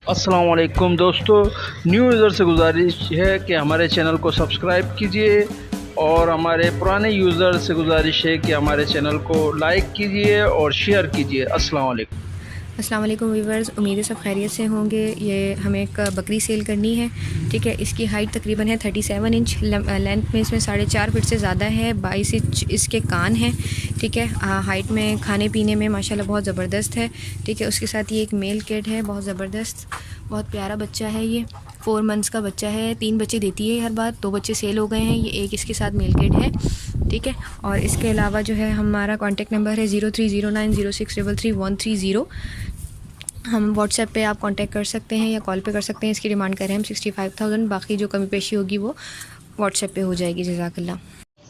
अस्सलाम वालेकुम दोस्तों, न्यू यूज़र से गुजारिश है कि हमारे चैनल को सब्सक्राइब कीजिए और हमारे पुराने यूज़र से गुजारिश है कि हमारे चैनल को लाइक कीजिए और शेयर कीजिए। अस्सलाम वालेकुम। अस्सलाम वालेकुम व्यूवर्स, उम्मीद है सब खैरियत से होंगे। ये हमें एक बकरी सेल करनी है, ठीक है। इसकी हाइट तकरीबन है 37 इंच, लेंथ में इसमें 4.5 फीट से ज़्यादा है, 22 इंच इसके कान हैं, ठीक है। हाइट में, खाने पीने में माशाल्लाह बहुत ज़बरदस्त है, ठीक है। उसके साथ ये एक मेल किड है, बहुत ज़बरदस्त, बहुत प्यारा बच्चा है। ये 4 मंथ्स का बच्चा है, 3 बच्चे देती है हर बार, 2 बच्चे सेल हो गए हैं, ये एक इसके साथ मेल किड है, ठीक है। और इसके अलावा जो है हमारा कॉन्टेक्ट नंबर है 030906333130। हम व्हाट्सएप पे आप कांटेक्ट कर सकते हैं या कॉल पे कर सकते हैं। इसकी डिमांड करें हम 65,000, बाकी जो कमी पेशी होगी वो व्हाट्सएप पे हो जाएगी। जज़ाकल्लाह।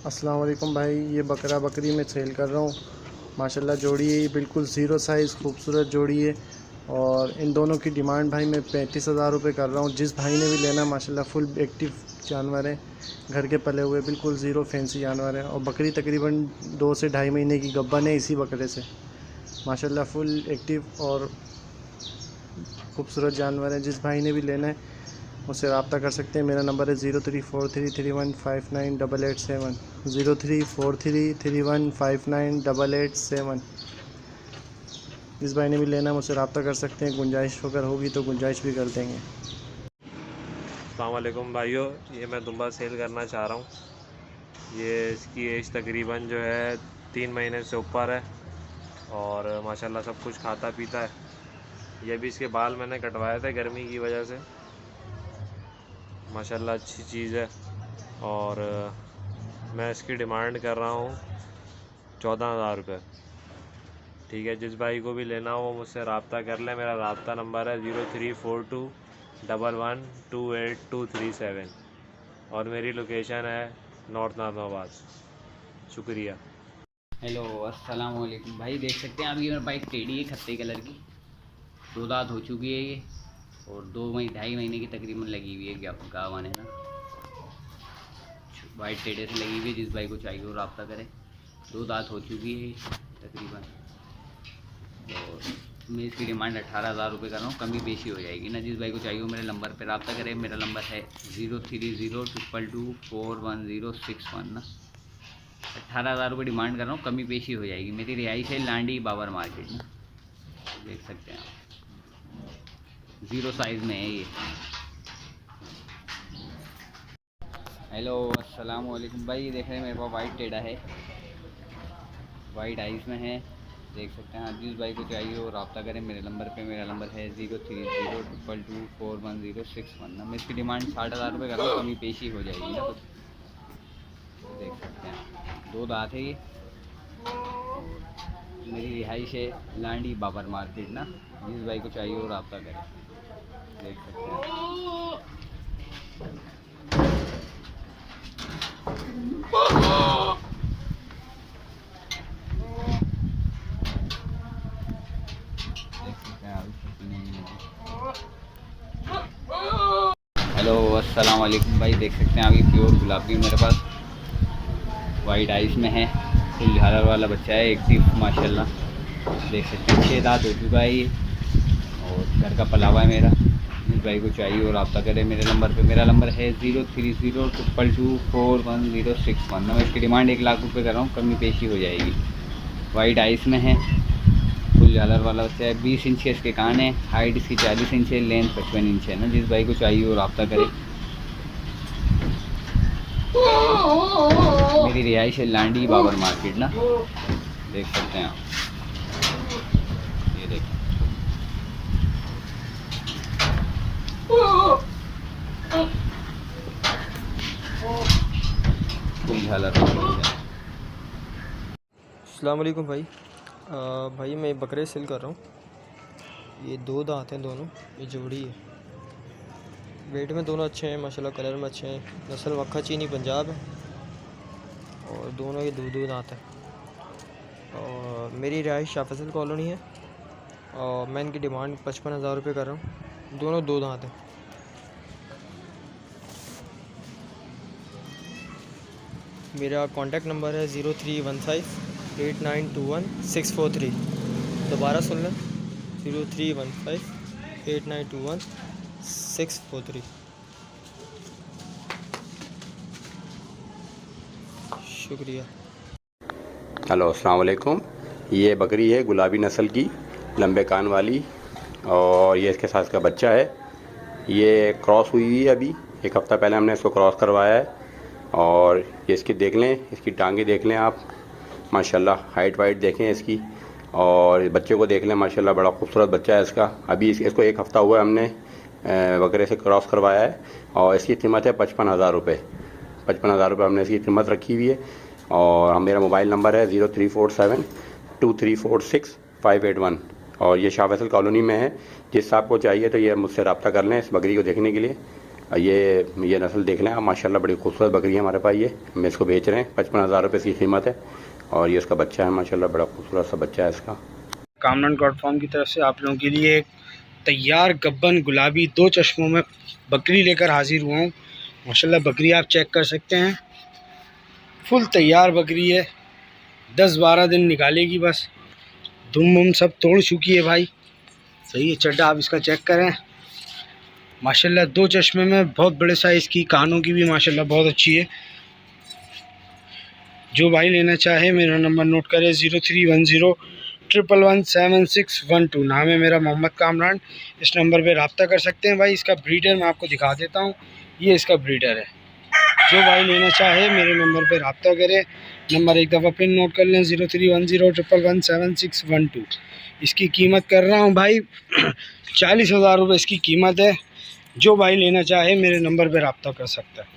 अस्सलाम वालेकुम भाई, ये बकरा बकरी मैं सेल कर रहा हूँ। माशाल्लाह जोड़ी है, ये बिल्कुल ज़ीरो साइज़ खूबसूरत जोड़ी है। और इन दोनों की डिमांड भाई मैं 35,000 रुपये कर रहा हूँ। जिस भाई ने भी लेना माशाल्लाह फुल एक्टिव जानवर है, घर के पले हुए, बिल्कुल ज़ीरो फैंसी जानवर है। और बकरी तकरीबन 2 से ढाई महीने की गब्बन है इसी बकरे से। माशाल्लाह फुल एक्टिव और खूबसूरत जानवर है। जिस भाई ने भी लेना है मुझसे रब्ता कर सकते हैं। मेरा नंबर है 034331598887, 034331598887। जिस भाई ने भी लेना है मुझसे रब्ता कर सकते हैं। गुंजाइश अगर होगी तो गुंजाइश भी कर देंगे। अस्सलाम वालेकुम भाइयों, ये मैं दुम्बा सेल करना चाह रहा हूँ। ये इसकी एज तकरीबन जो है 3 महीने से ऊपर है और माशाल्लाह सब कुछ खाता पीता है। ये भी इसके बाल मैंने कटवाए थे गर्मी की वजह से। माशाल्लाह अच्छी चीज़ है। और मैं इसकी डिमांड कर रहा हूँ 14,000 रुपये, ठीक है। जिस भाई को भी लेना हो मुझसे रब्ता कर ले। मेरा रब्ता नंबर है 0342112827 और मेरी लोकेशन है नॉर्थ नाज़माबाद। शुक्रिया। हेलो, अस्सलाम वालेकुम भाई। देख सकते हैं आप, ये मेरा बाइक टेढ़ी है, खत्ते कलर की, 2 दांत हो चुकी है ये, और 2-2.5 महीने की तकरीबन लगी हुई है। गाँव आने ना वाइट टेढ़े से लगी हुई है। जिस भाई को चाहिए वो रब्ता करे। 2 दांत हो चुकी है तकरीबन। और मैं इसकी डिमांड 18,000 रुपये कर रहा हूँ, कमी बेशी हो जाएगी ना। जिस भाई को चाहिए वो मेरे नंबर पर रब्ता करे। मेरा नंबर है 030222411061 ना। 18,000 रुपये डिमांड कर रहा हूँ, कमी पेशी हो जाएगी। मेरी रिहाइश है लांडी बाबर मार्केट में, देख सकते हैं आप। 0 साइज़ में है ये। हेलो, अस्सलाम वालेकुम भाई। देख रहे हैं मेरे पास वाइट टेढ़ा है, वाइट आइस में है, देख सकते हैं आप। जिस भाई को चाहिए वो रब्ता करें मेरे नंबर पे। मेरा नंबर है 030222411061 ना। मैं इसकी डिमांड 60,000 रुपये कर रहा हूँ, कमी पेशी हो जाएगी ना कुछ, देख सकते हैं। 2 दांत है ये। मेरी रिहाइश है लांडी बाबर मार्केट ना। जिस भाई को चाहिए वो रब्ता करें, देख सकते हैं। हेलो, अस्सलाम वालेकुम भाई। देख सकते हैं आप, ये प्योर गुलाबी मेरे पास वाइट आइस में है, फुल झालर वाला बच्चा है, एक्टिव माशाल्लाह। देख सकते हैं 6 दांत हो चुका है ये और घर का पला हुआ है मेरा। जिस भाई को चाहिए और रब्ता करे मेरे नंबर पे। मेरा नंबर है 030222411061 ना। मैं इसकी डिमांड 1,00,000 रुपये कर रहा हूँ, कमी पेशी हो जाएगी। वाइट आइस में है, फुल झालर वाला बच्चा है। 20 इंच के इसके कान है, हाइट इसकी 40 इंच है, लेंथ 55 इंच है ना। जिस भाई को चाहिए वो रब्ता करे। मेरी रिहाइश है लांडी बाबर मार्केट ना, देख सकते हैं आप। ये देखें, फुल झालर। अस्सलाम वालेकुम भाई। भाई मैं बकरे सेल कर रहा हूँ। ये 2 दांत हैं दोनों, ये जोड़ी है। वेट में दोनों अच्छे हैं माशाल्लाह, कलर में अच्छे हैं। नस्ल मक्खा चीनी पंजाब है और दोनों ये 2 दांत हैं। और मेरी रिहाइश शाह फैसल कॉलोनी है और मैं इनकी डिमांड 55,000 रुपये कर रहा हूँ। दोनों 2 दांत हैं। मेरा कॉन्टेक्ट नंबर है 03158921 643। दोबारा सुन लें, 0315 8921-643। शुक्रिया। हेलो अस्सलाम वालेकुम। ये बकरी है गुलाबी नस्ल की, लंबे कान वाली, और ये इसके साथ इसका बच्चा है। ये क्रॉस हुई है, अभी एक हफ़्ता पहले हमने इसको क्रॉस करवाया है। और ये इसकी देख लें, इसकी टांगे देख लें आप, माशाल्लाह हाइट वाइट देखें इसकी, और बच्चे को देख लें माशाल्लाह, बड़ा खूबसूरत बच्चा है इसका। अभी इसको एक हफ़्ता हुआ हमने बकरे से क्रॉस करवाया है, और इसकी कीमत है 55,000 रुपये। 55,000 रुपये हमने इसकी कीमत रखी हुई है। और मेरा मोबाइल नंबर है 03472346 और ये शाह फैसल कॉलोनी में है। जिस आपको चाहिए तो ये मुझसे रब्ता कर लें इस बकरी को देखने के लिए। ये नस्ल देख लें आप, माशाल्लाह बड़ी खूबसूरत बकरी है हमारे पास। ये हम इसको बेच रहे हैं, 55,000 रुपये इसकी कीमत है। और ये इसका बच्चा है, माशाल्लाह बड़ा खूबसूरत सा बच्चा है इसका। कामरान गॉड फार्म की तरफ से आप लोगों के लिए एक तैयार गब्बन गुलाबी 2 चश्मों में बकरी लेकर हाजिर हुआ हूँ। माशाल्लाह बकरी आप चेक कर सकते हैं, फुल तैयार बकरी है। 10-12 दिन निकालेगी बस। दुम वुम सब तोड़ चुकी है भाई, सही है। चड्डा आप इसका चेक करें, माशाल्लाह 2 चश्मे में, बहुत बड़े साइज़ की, कानों की भी माशाल्लाह बहुत अच्छी है। जो भाई लेना चाहे मेरा नंबर नोट करें 0310117612। नाम है मेरा मोहम्मद कामरान। इस नंबर पे रब्ता कर सकते हैं भाई। इसका ब्रीडर मैं आपको दिखा देता हूँ, ये इसका ब्रीडर है। जो भाई लेना चाहे मेरे नंबर पे रब्ता करें। नंबर एक दफ़ा फिर नोट कर लें 0310117612। इसकी कीमत कर रहा हूँ भाई 40,000 रुपये इसकी कीमत है। जो भाई लेना चाहे मेरे नंबर पे रब्ता कर सकता है।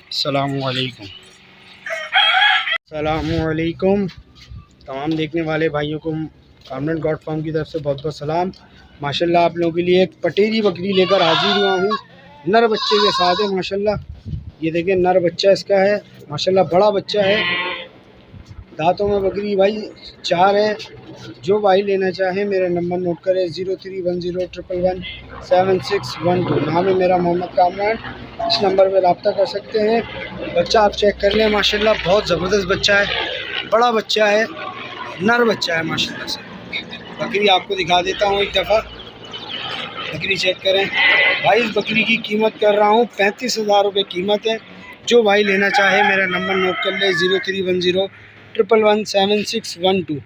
अस्सलामुअलैकुम। अस्सलामुअलैकुम तमाम देखने वाले भाइयों को कामरान गॉड फार्म की तरफ से बहुत बहुत सलाम। माशाल्लाह आप लोगों के लिए एक पटेरी बकरी लेकर हाजिर हुआ हूँ, नर बच्चे के साथ है माशाल्लाह। ये देखिए नर बच्चा इसका है, माशाल्लाह बड़ा बच्चा है। दांतों में बकरी भाई 4 है। जो भाई लेना चाहे मेरा नंबर नोट करें 0310117612। नाम है मेरा मोहम्मद कामरान। इस नंबर पर रब्ता कर सकते हैं। बच्चा आप चेक कर लें, माशाल्लाह बहुत ज़बरदस्त बच्चा है, बड़ा बच्चा है, नर बच्चा है माशाल्लाह से। बकरी आपको दिखा देता हूँ एक दफ़ा, बकरी चेक करें भाई। इस बकरी की कीमत कर रहा हूँ 35,000 रुपये कीमत है। जो भाई लेना चाहे मेरा नंबर नोट कर ले 0310117612।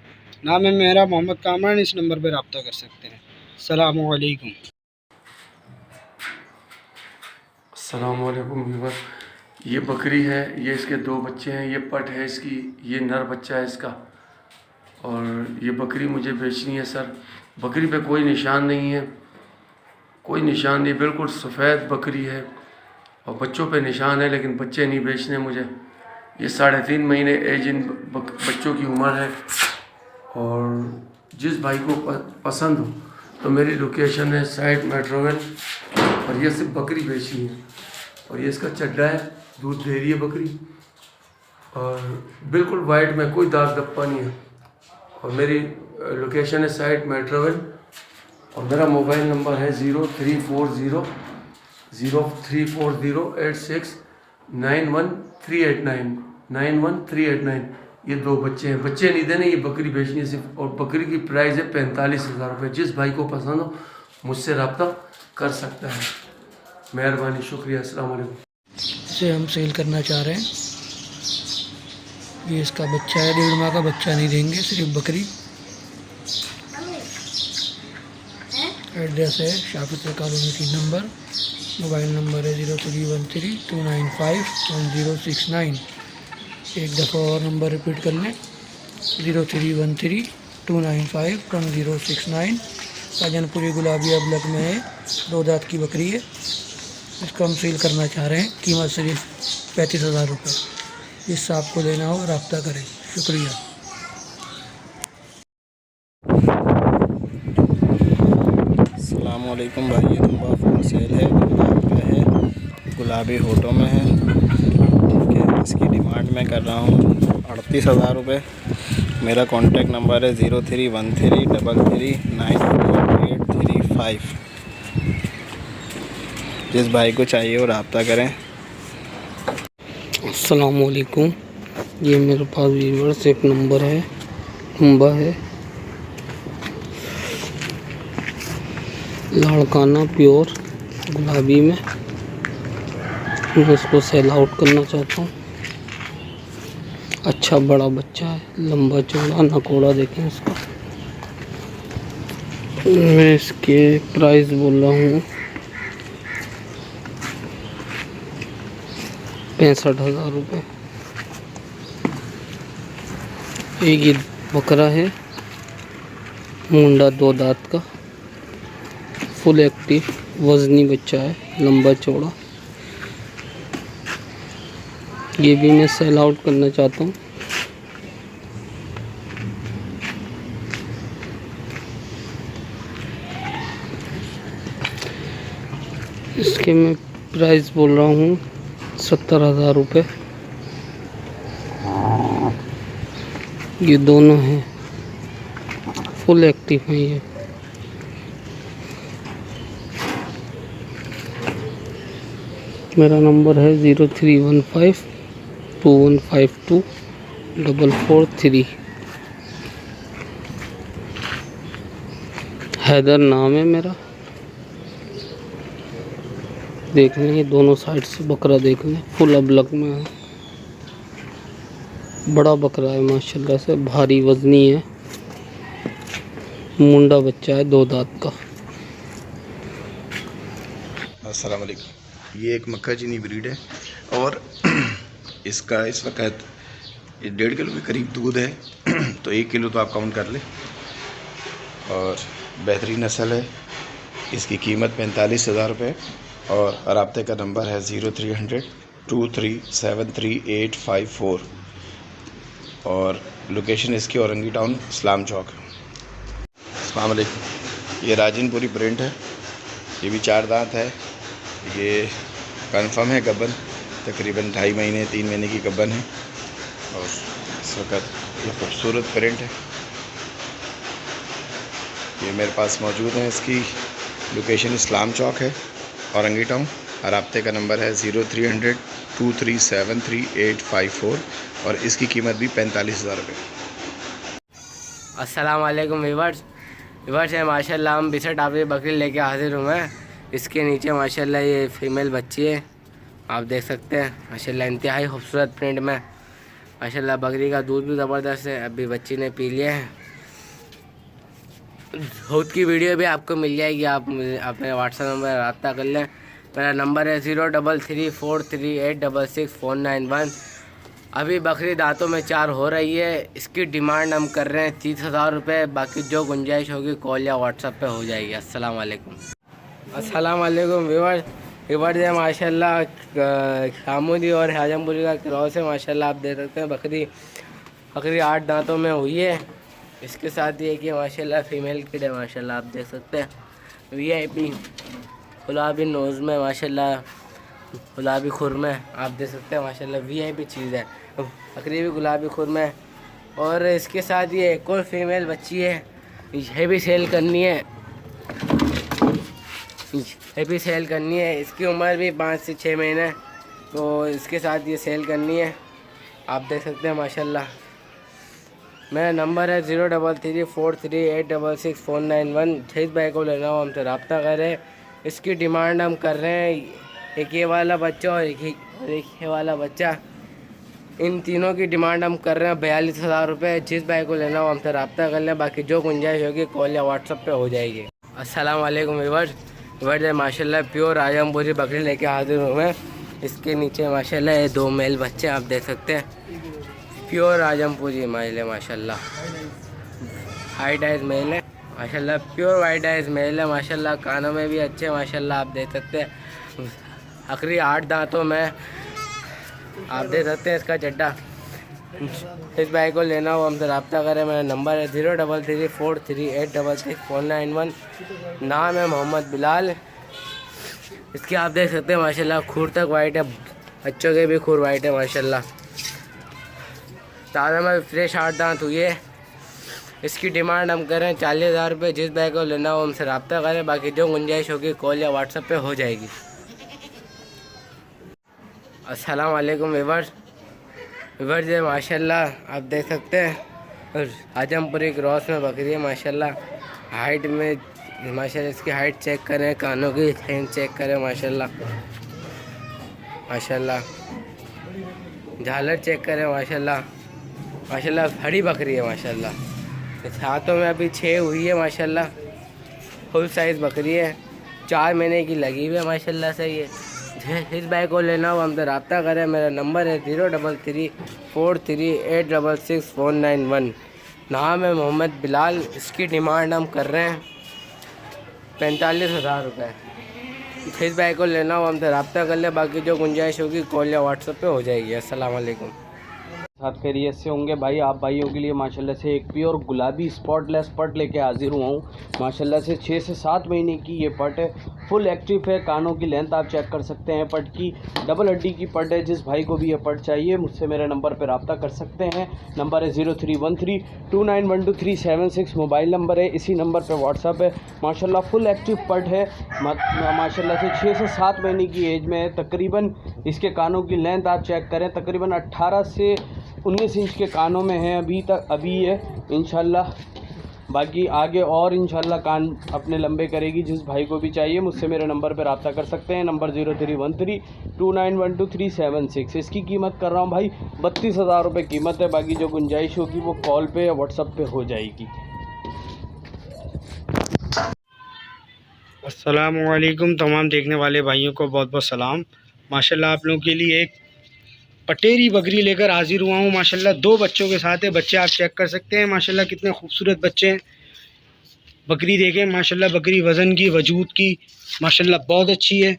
नाम है मेरा मोहम्मद कामरान। इस नंबर पर रब्ता कर सकते हैं। अस्सलामुअलैकुम। अस्सलामुअलैकुम व्यूअर। ये बकरी है, ये इसके 2 बच्चे हैं, ये पट है इसकी, ये नर बच्चा है इसका। और ये बकरी मुझे बेचनी है सर। बकरी पे कोई निशान नहीं है, कोई निशान नहीं, बिल्कुल सफ़ेद बकरी है। और बच्चों पे निशान है, लेकिन बच्चे नहीं बेचने मुझे। ये 3.5 महीने एज इन बच्चों की उम्र है। और जिस भाई को पसंद हो तो मेरी लोकेशन है साइड मेट्रोवेल, और ये सिर्फ बकरी बेचनी है। और ये इसका चड्डा है, दूध दे रही है बकरी, और बिल्कुल वाइट में कोई दाग धब्बा नहीं है। और मेरी लोकेशन है साइड मेट्रोवेल, और मेरा मोबाइल नंबर है 0340034691391389। ये 2 बच्चे हैं, बच्चे नहीं देने, ये बकरी बेचनी है सिर्फ। और बकरी की प्राइस है 45,000 रुपये। जिस भाई को पसंद हो मुझसे रब्ता कर सकता है। मेहरबानी, शुक्रिया, अस्सलाम वालेकुम। इसे हम सेल करना चाह रहे हैं। ये इसका बच्चा है, 1.5 माह का बच्चा नहीं देंगे, सिर्फ बकरी। एड्रेस है Shah Faisal colony 3 number. Mobile number है 0313295069। एक दफ़ा और नंबर रिपीट कर लें 031329501069। साजनपुरी गुलाबिया ब्लॉक में है, 2 दांत की बकरी है। इसको हम सेल करना चाह रहे हैं, कीमत सिर्फ 35,000 रुपये। जिससे आपको लेना हो रब्ता करें। शुक्रिया। अस्सलामुअलैकुम भाई, ये दुम्बा फॉर सेल है, 2 दांत का है, गुलाबी होठों में है। इसकी डिमांड मैं कर रहा हूँ 38,000 रुपये। मेरा कॉन्टैक्ट नंबर है 0313339485। जिस भाई को चाहिए वो रब्ता करें। अस्सलामुअलैकुम। ये मेरे पास व्यूअर्स एक नंबर है, दुम्बा है, लाड़काना प्योर गुलाबी में, मैं इसको सेल आउट करना चाहता हूँ। अच्छा बड़ा बच्चा है, लंबा चौड़ा, नकोड़ा देखें इसका। मैं इसके प्राइस बोल रहा हूँ 65,000 रुपये। एक ये बकरा है, मुंडा 2 दांत का, फुल एक्टिव, वजनी बच्चा है, लंबा चौड़ा। ये भी मैं सेल आउट करना चाहता हूँ। इसके मैं प्राइस बोल रहा हूँ 70,000 रुपये। ये दोनों हैं, फुल एक्टिव हैं ये। मेरा नंबर है 031521524443। हैदर नाम है मेरा। देख लें, ये दोनों साइड से बकरा देख लें, फुल अबलग में है। बड़ा बकरा है माशाल्लाह से, भारी वजनी है, मुंडा बच्चा है 2 दांत का। अस्सलाम वालेकुम। ये एक मक्का चीनी ब्रीड है और इसका इस वक्त 1.5 किलो के करीब दूध है तो 1 किलो तो आप काउंट कर लें। और बेहतरीन नस्ल है। इसकी कीमत 45,000 रुपये और राब्ते का नंबर है 0300237384 और लोकेशन इसकी औरंगी टाउन इस्लाम चौक। अस्सलाम वालेकुम। ये राजनपुरी प्रिंट है, ये भी 4 दांत है। ये कन्फर्म है गब्बन, तकरीबन 2.5 महीने 3 महीने की गब्बन है और इस वक्त ये खूबसूरत प्रिंट है। ये मेरे पास मौजूद है। इसकी लोकेशन इस्लाम चौक है, औरंगी टाउन। राब्ते का नंबर है 0300237384 और इसकी कीमत भी 45,000 रुपये। अस्सलाम वालेकुम व्यूअर्स है। माशाल्लाह हम 62 टापी बकरी लेके हाजिर हुए हैं। इसके नीचे माशाल्लाह ये फ़ीमेल बच्ची है, आप देख सकते हैं। माशाल्लाह इंतहाई खूबसूरत प्रिंट में। माशाल्लाह बकरी का दूध भी ज़बरदस्त है, अभी बच्ची ने पी लिया है। दूध की वीडियो भी आपको मिल जाएगी, आप अपने व्हाट्सएप नंबर रब्ता कर लें। मेरा नंबर है 0334386691। अभी बकरी दांतों में 4 हो रही है। इसकी डिमांड हम कर रहे हैं 30,000 रुपये। बाकी जो गुंजाइश होगी कॉल या व्हाट्सएप पे हो जाएगी। अस्सलाम वालेकुम। अस्सलाम वालेकुम व्यूअर्स है। माशाल्लाह खामुदी और हाजमपुरी का क्रॉस है। माशाल्लाह आप देख सकते हैं बकरी 8 दांतों में हुई है। इसके साथ ये कि माशाल्लाह फ़ीमेल किड है। माशाल्लाह आप देख सकते हैं VIP गुलाबी नोज़ में, माशाल्लाह गुलाबी खुर में, आप देख सकते हैं। माशाल्लाह VIP चीज़ है, बकरी भी गुलाबी खुर में। और इसके साथ ये एक और फीमेल बच्ची है, ये भी सेल करनी है। इसकी उम्र भी 5 से 6 महीने, तो इसके साथ ये सेल करनी है। आप देख सकते हैं माशाल्लाह। मेरा नंबर है 0334386691। जिस भाई को लेना हो हमसे रब्ता करें। इसकी डिमांड हम कर रहे हैं, एक ये वाला बच्चा और एक ये वाला बच्चा, इन तीनों की डिमांड हम कर रहे हैं 42,000 रुपये। जिस भाई को लेना हो हमसे रब्ता कर लें, बाकी जो गुंजाइश होगी कॉल या व्हाट्सएप पे हो जाएगी। अस्सलाम वालेकुम व्यूअर्स है। माशाल्लाह प्योर आजमपुरी बकरी लेके हाजिर हुए हैं। इसके नीचे माशाल्लाह ये 2 मेल बच्चे आप देख सकते हैं। प्योर आजमपुरी मेल है माशाल्लाह, वाइट आइज मेल है माशाल्लाह, प्योर वाइट आइज मेल है माशाल्लाह। कानों में भी अच्छे माशाल्लाह आप देख सकते हैं। आखिरी 8 दांतों में आप देख सकते हैं इसका चड्डा। इस भाई को लेना हो हमसे रब्ता करें। मेरा नंबर है 0334386691। नाम है मोहम्मद बिलाल। इसकी आप देख सकते हैं माशाल्लाह खुर तक वाइट है, बच्चों के भी खुर वाइट है माशाल्लाह। ताज़ा में फ्रेश 8 दांत हुई है। इसकी डिमांड हम करें 40,000 रुपये। जिस भाई को लेना हो हमसे रब्ता करें, बाकी जो गुंजाइश होगी कॉल या व्हाट्सएप पे हो जाएगी। अस्सलाम वालेकुम व्यूअर्स है। माशाल्लाह आप देख सकते हैं आजमपुरी क्रॉस में बकरी है माशाल्लाह। हाइट में माशाल्लाह इसकी हाइट चेक करें, कानों की लेंथ चेक करें, माशाल्लाह माशाल्लाह। झालर चेक करें, माशाल्लाह माशाल्लाह। बड़ी बकरी है माशाल्लाह। हाथों में अभी 6 हुई है माशाल्लाह। फुल साइज़ बकरी है, 4 महीने की लगी हुई है माशाल्लाह से। ये इस भाई को लेना हो हमसे रब्ता करें। मेरा नंबर है 03343866491। नाम है मोहम्मद बिलाल। इसकी डिमांड हम कर रहे हैं 45,000 रुपये। इस भाई को लेना हो हमसे रब्ता कर ले, बाकी जो गुंजाइश होगी कॉल या व्हाट्सएप पे हो जाएगी। अस्सलाम वालेकुम। साथ खैरियत से होंगे भाई। आप भाइयों के लिए माशाल्लाह से एक प्योर गुलाबी स्पॉटलेस पट लेके हाजिर हुआ हूँ। माशाल्लाह से 6 से 7 महीने की ये पट है, फुल एक्टिव है। कानों की लेंथ आप चेक कर सकते हैं। पट की डबल हड्डी की पट है। जिस भाई को भी ये पट चाहिए मुझसे मेरे नंबर पर रब्ता कर सकते हैं। नंबर है 0313291236 मोबाइल नंबर है। इसी नंबर पर व्हाट्सअप है। माशाल्लाह फुल एक्टिव पट है। माशाल्लाह से 6 से 7 महीने की एज में है। तकरीबन इसके कानों की लेंथ आप चेक करें, तकरीबन 18 से 19 इंच के कानों में है अभी है इंशाल्लाह। बाकी आगे और इंशाल्लाह कान अपने लंबे करेगी। जिस भाई को भी चाहिए मुझसे मेरे नंबर पर रब्ता कर सकते हैं। नंबर 0313291236। इसकी कीमत कर रहा हूँ भाई 32,000 रुपये कीमत है। बाकी जो गुंजाइश होगी वो कॉल पे या व्हाट्सअप पे हो जाएगी। अस्सलामु अलैकुम। तमाम देखने वाले भाइयों को बहुत बहुत सलाम। माशाल्लाह आप लोगों के लिए एक पटेरी बकरी लेकर हाजिर हुआ हूँ। माशाल्लाह 2 बच्चों के साथ है। बच्चे आप चेक कर सकते हैं। माशाल्लाह कितने खूबसूरत बच्चे हैं। बकरी देखें माशाल्लाह, बकरी वज़न की वजूद की माशाल्लाह बहुत अच्छी है।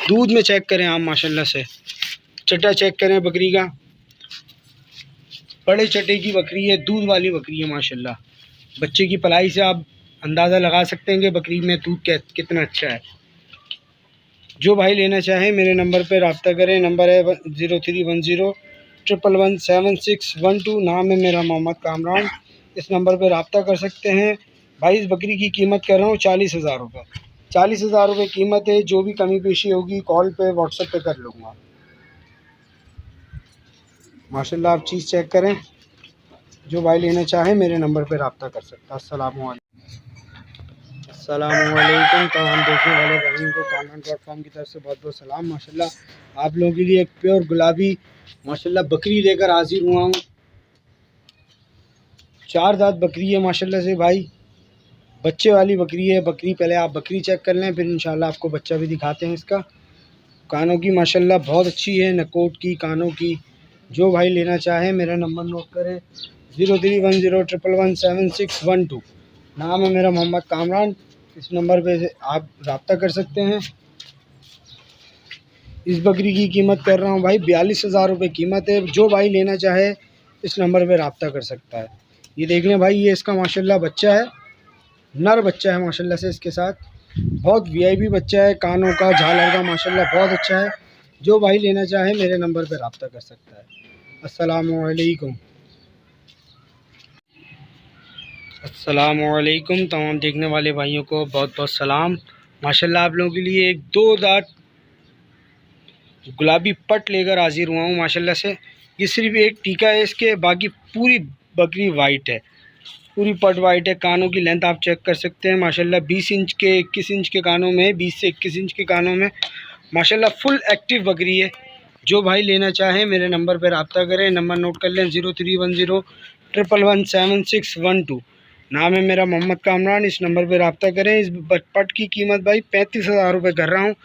दूध में चेक करें आप माशाल्लाह से, चट्टा चेक करें बकरी का, बड़े चट्टे की बकरी है, दूध वाली बकरी है माशाल्लाह। बच्चे की पलाई से आप अंदाज़ा लगा सकते हैं कि बकरी में दूध कितना अच्छा है। जो भाई लेना चाहे मेरे नंबर पर रब्ता करें। नंबर है 031011176112। नाम है मेरा मोहम्मद कामरान। इस नंबर पर रब्ता कर सकते हैं। भाई इस बकरी की कीमत कर रहा हूँ 40,000 रुपये। 40,000 रुपये कीमत है। जो भी कमी पेशी होगी कॉल पे व्हाट्सएप पे कर लूँगा। माशाल्लाह आप चीज़ चेक करें। जो भाई लेना चाहे मेरे नंबर पर रब्ता कर सकता है। अस्सलामुअलैकुम। तो हम देखने वाले भाइयों को कामरान.com की तरफ से बहुत बहुत सलाम। माशाल्लाह आप लोगों के लिए एक प्योर गुलाबी माशाल्लाह बकरी लेकर हाजिर हुआ हूँ। 4 दांत बकरी है माशाल्लाह से भाई, बच्चे वाली बकरी है। बकरी पहले आप बकरी चेक कर लें, फिर इंशाल्लाह आपको बच्चा भी दिखाते हैं इसका। कानों की माशाल्लाह बहुत अच्छी है, नकोट की, कानों की। जो भाई लेना चाहे मेरा नंबर नोट करें 031011176112। नाम है मेरा मोहम्मद कामरान। इस नंबर पे आप रब्ता कर सकते हैं। इस बकरी की कीमत कर रहा हूँ भाई 42,000 रुपये कीमत है। जो भाई लेना चाहे इस नंबर पे रब्ता कर सकता है। ये देख लें भाई, ये इसका माशाल्लाह बच्चा है, नर बच्चा है माशाल्लाह से। इसके साथ बहुत VIP बच्चा है, कानों का, झालर का माशाल्लाह बहुत अच्छा है। जो भाई लेना चाहे मेरे नंबर पे रब्ता कर सकता है। अस्सलामुअलैकुम। अस्सलामुअलैकुम। तमाम देखने वाले भाइयों को बहुत बहुत सलाम। माशाल्लाह आप लोगों के लिए एक 2 दांत गुलाबी पट लेकर हाजिर हुआ हूँ माशाल्लाह से। ये सिर्फ एक टीका है इसके, बाकी पूरी बकरी वाइट है, पूरी पट वाइट है। कानों की लेंथ आप चेक कर सकते हैं माशाल्लाह 20 इंच के 21 इंच के कानों में, 20 से 21 इंच के कानों में माशाल्लाह फुल एक्टिव बकरी है। जो भाई लेना चाहे मेरे नंबर पर रब्ता करें। नंबर नोट कर लें 031011176112। नाम है मेरा मोहम्मद कामरान। इस नंबर पर रब्ता करें। इस पट की कीमत भाई 35,000 रुपये कर रहा हूँ।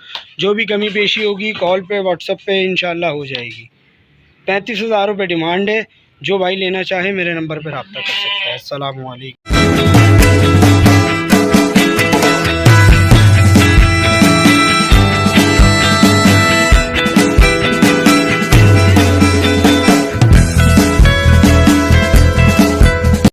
जो भी कमी पेशी होगी कॉल पे व्हाट्सएप पे इंशाल्लाह हो जाएगी। 35,000 रुपये डिमांड है। जो भाई लेना चाहे मेरे नंबर पर रब्ता कर सकता है। अस्सलामु अलैकुम।